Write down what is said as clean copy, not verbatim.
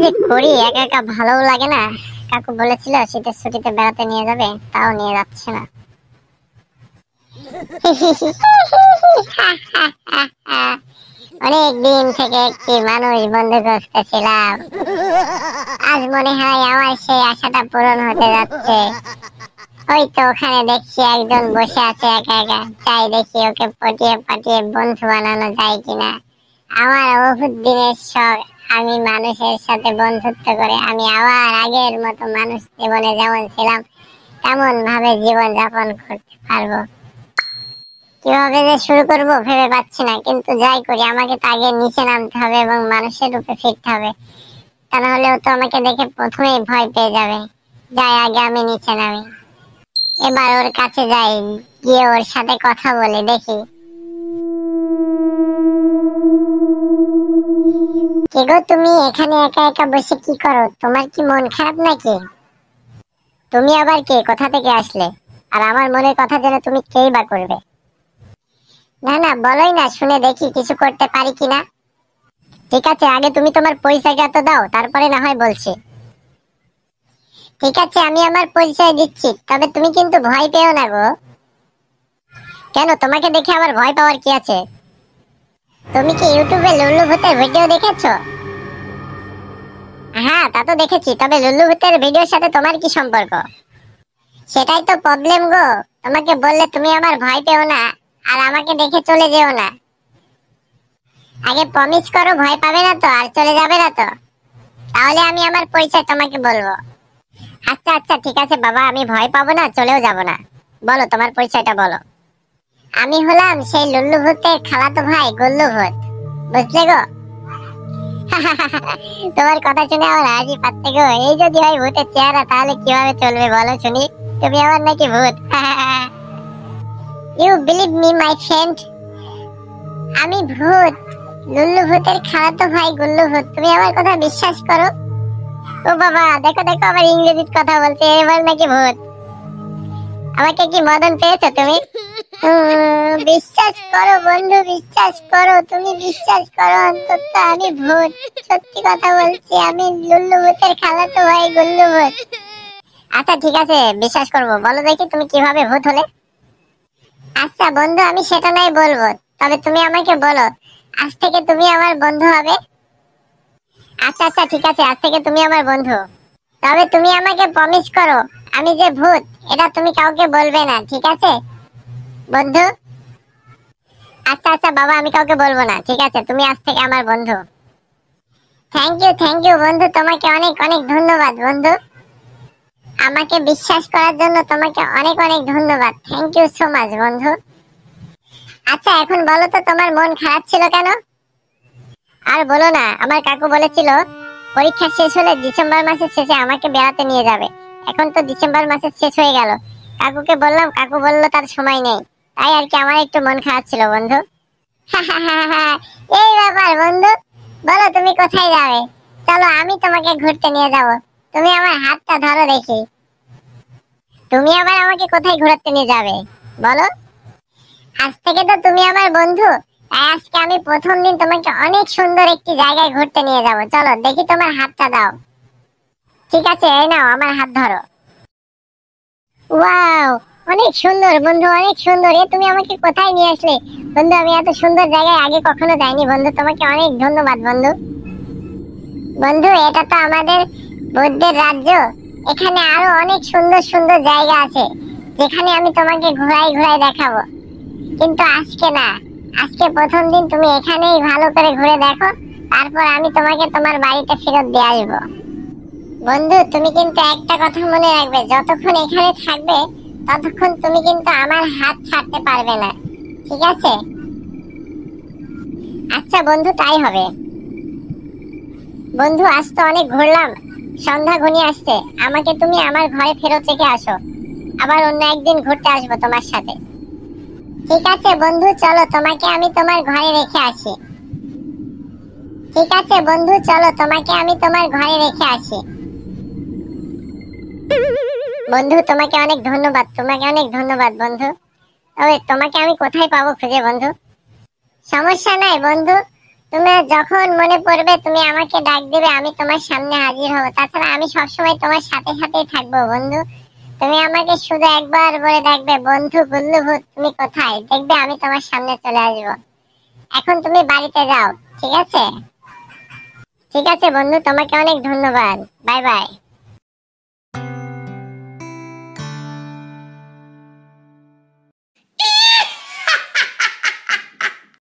যে করি, একা একা ভালোও লাগে না। কাকু বলেছিল শীতের ছুটিতে বেড়াতে নিয়ে যাবে, তাও নিয়ে যাচ্ছে না। অনেক দিন থেকে একটি মানুষ বন্ধু খুঁজতেছিলাম, আজ মনে হয় আমার সেই আশাটা পূরণ হতে যাচ্ছে। ওই তো ওখানে দেখছি একজন বসে আছে একা একা, চাই দেখি ওকে পটিয়ে পাটিয়ে বন্ধু বানানো যায় কিনা। আমার বহুত দিনের শখ, আমি মানুষের সাথে বন্ধুত্ব করে আমি আবার আগের মতো মানুষ জীবনে যেমন ছিলাম তেমন ভাবে জীবন যাপন করতে পারবো। কিভাবে যে শুরু করব ভেবে পাচ্ছি না, কিন্তু যাই করি আমাকে তো আগে নিচে নামতে হবে এবং মানুষের রূপে ফিরতে হবে, তা না হলে ও তো আমাকে দেখে প্রথমেই ভয় পেয়ে যাবে। যাই আগে আমি নিচে নামি, এবার ওর কাছে যাই, গিয়ে ওর সাথে কথা বলে দেখি। কি গো, তুমি এখানে একা একা বসে কি করো? তোমার কি মন খারাপ নাকি? তুমি আবার কে, কোথা থেকে আসলে? আর আমার মনের কথা জেনে তুমি কেই বা করবে? না না, বলোই না, শুনে দেখি কিছু করতে পারি কিনা। ঠিক আছে, আগে তুমি তোমার পরিচয়টা তো দাও, তারপরে না হয় বলছি। ঠিক আছে, আমি আমার পরিচয় দিচ্ছি, তবে তুমি কিন্তু ভয় পেও না গো। কেন, তোমাকে দেখে আবার ভয় পাওয়ার কি আছে? তুমি কি ইউটিউবে লুল্লু ভূতের ভিডিও দেখেছো? হ্যাঁ, তা তো দেখেছি, তবে লুল্লু ভূতের ভিডিওর সাথে তোমার কি সম্পর্ক? সেটাই তো প্রবলেম গো। তোমাকে বললে তুমি আমার ভয় পেও না, আর আমাকে দেখে চলে যেও না। আগে প্রমিস করো ভয় পাবে না তো, আর চলে যাবে না তো, তাহলে আমি আমার পরিচয় তোমাকে বলবো। আচ্ছা আচ্ছা, ঠিক আছে বাবা, আমি ভয় পাবো না, চলেও যাব না। বলো তোমার পরিচয়টা বলো। আমি হলাম সেই লুল্লু ভূতের খালাতো ভাই গুল্লু ভূত, বুঝলে গো? তোমার কথা শুনে আমার হাসি পাচ্ছে গো। এই যদি হয় ভূতের চেহারা, তাহলে কিভাবে চলবে বলো শুনি? তুমি আমার নাকি ভূত? You believe me my friend, আমি ভূত, লুল্লু ভূতের খালাতো ভাই গুল্লু ভূত। তুমি আমার কথা বিশ্বাস করো। ও বাবা, দেখো দেখো, আবার ইংরেজিতে কথা বলছে, এবার নাকি ভূত। আমাকে কি মদন পেয়েছো তুমি? বিশ্বাস করো বন্ধু, বিশ্বাস করো, তুমি বিশ্বাস করো অন্তত, আমি ভূত। সত্যি কথা বলছি, আমি লুল্লু ভূতের খালাতো ভাই গুল্লু ভূত। আচ্ছা ঠিক আছে, বিশ্বাস করবো। বলো দেখি তুমি কিভাবে ভূত হলে? আচ্ছা বন্ধু, আমি সেটা নাই বলবো, তবে তুমি আমাকে বলো, আজ থেকে তুমি আমার বন্ধু হবে? আচ্ছা আচ্ছা ঠিক আছে, আজ থেকে তুমি আমার বন্ধু। তবে তুমি আমাকে প্রমিস করো, আমি যে ভূত এটা তুমি কাউকে বলবে না, ঠিক আছে বন্ধু? আচ্ছা আচ্ছা বাবা, আমি কাউকে বলবো না, ঠিক আছে, তুমি আজ থেকে আমার বন্ধু। থ্যাংক ইউ বন্ধু, তোমাকে অনেক অনেক ধন্যবাদ বন্ধু। আমাকে বিশ্বাস করার জন্য তোমাকে অনেক অনেক ধন্যবাদ। থ্যাংক ইউ সো মাচ বন্ধু। আচ্ছা এখন বলো তো, তোমার মন খারাপ ছিল কেন? আর বলো না, আমার কাকু বলেছিল পরীক্ষা শেষ হলে ডিসেম্বর মাসের শেষে আমাকে বেড়াতে নিয়ে যাবে। এখন তো ডিসেম্বর মাসের শেষ হয়ে গেল, কাকুকে বললাম, কাকু বললো তার সময় নেই, তাই আর কি আমার একটু মন খারাপ ছিল বন্ধু। এই ব্যাপার বন্ধু, বলো তুমি কোথায় যাবে? চলো আমি তোমাকে ঘুরতে নিয়ে যাব। তুমি আমার হাতটা ধরো দেখি। তুমি আবার আমাকে কোথায় ঘুরতে নিয়ে যাবে বলো? আজ থেকে তো তুমি আমার বন্ধু, তাই আজকে আমি প্রথম দিন তোমাকে অনেক সুন্দর একটি জায়গায় ঘুরতে নিয়ে যাব। চলো দেখি, তোমার হাতটা দাও। ঠিক আছে, এই নাও আমার হাত ধরো। ওয়াও, অনেক সুন্দর বন্ধু, অনেক সুন্দর। এ তুমি আমাকে কোথায় নিয়ে আসলে বন্ধু? আমি এত সুন্দর জায়গায় আগে কখনো যাইনি বন্ধু, তোমাকে অনেক ধন্যবাদ বন্ধু। বন্ধু, এটা তো আমাদের বৌদ্ধের রাজ্য, এখানে আরো অনেক সুন্দর সুন্দর জায়গা আছে যেখানে আমি তোমাকে ঘুরাই ঘুরাই দেখাবো, কিন্তু আজকে না। আজকে প্রথম দিন, তুমি এখানেই ভালো করে ঘুরে দেখো, তারপর আমি তোমাকে তোমার বাড়িতে ফেরত দিয়ে আসবো। বন্ধু, তুমি কিন্তু একটা কথা মনে রাখবে, যতক্ষণ এখানে থাকবে ততক্ষণ তুমি কিন্তু আমার হাত ছাড়তে পারবে না, ঠিক আছে? আচ্ছা বন্ধু, তাই হবে। বন্ধু, আজ তো অনেক ঘুরলাম, সন্ধ্যা ঘনিয়ে আসছে, আমাকে তুমি আমার ঘরে ফেরত রেখে আসো। আবার অন্য একদিন ঘুরতে আসবো তোমার সাথে। ঠিক আছে বন্ধু, চলো তোমাকে আমি তোমার ঘরে রেখে আসি। ঠিক আছে বন্ধু, চলো তোমাকে আমি তোমার ঘরে রেখে আসি। বন্ধু, তোমাকে অনেক ধন্যবাদ, তোমাকে অনেক ধন্যবাদ বন্ধু। তবে তোমাকে আমি কোথায় পাবো খুঁজে বন্ধু? সমস্যা নাই বন্ধু, তুমি যখন মনে পড়বে তুমি আমাকে ডাক দিবে, আমি তোমার সামনে হাজির হব। তাছাড়া আমি সবসময় তোমার সাথে সাথেই থাকবো বন্ধু। তুমি আমাকে শুধু একবার বলে ডাকবে, বন্ধু গুল্লু ভূত তুমি কোথায়, দেখবে আমি তোমার সামনে চলে আসবো। এখন তুমি বাড়িতে যাও, ঠিক আছে? ঠিক আছে বন্ধু, তোমাকে অনেক ধন্যবাদ। Bye bye.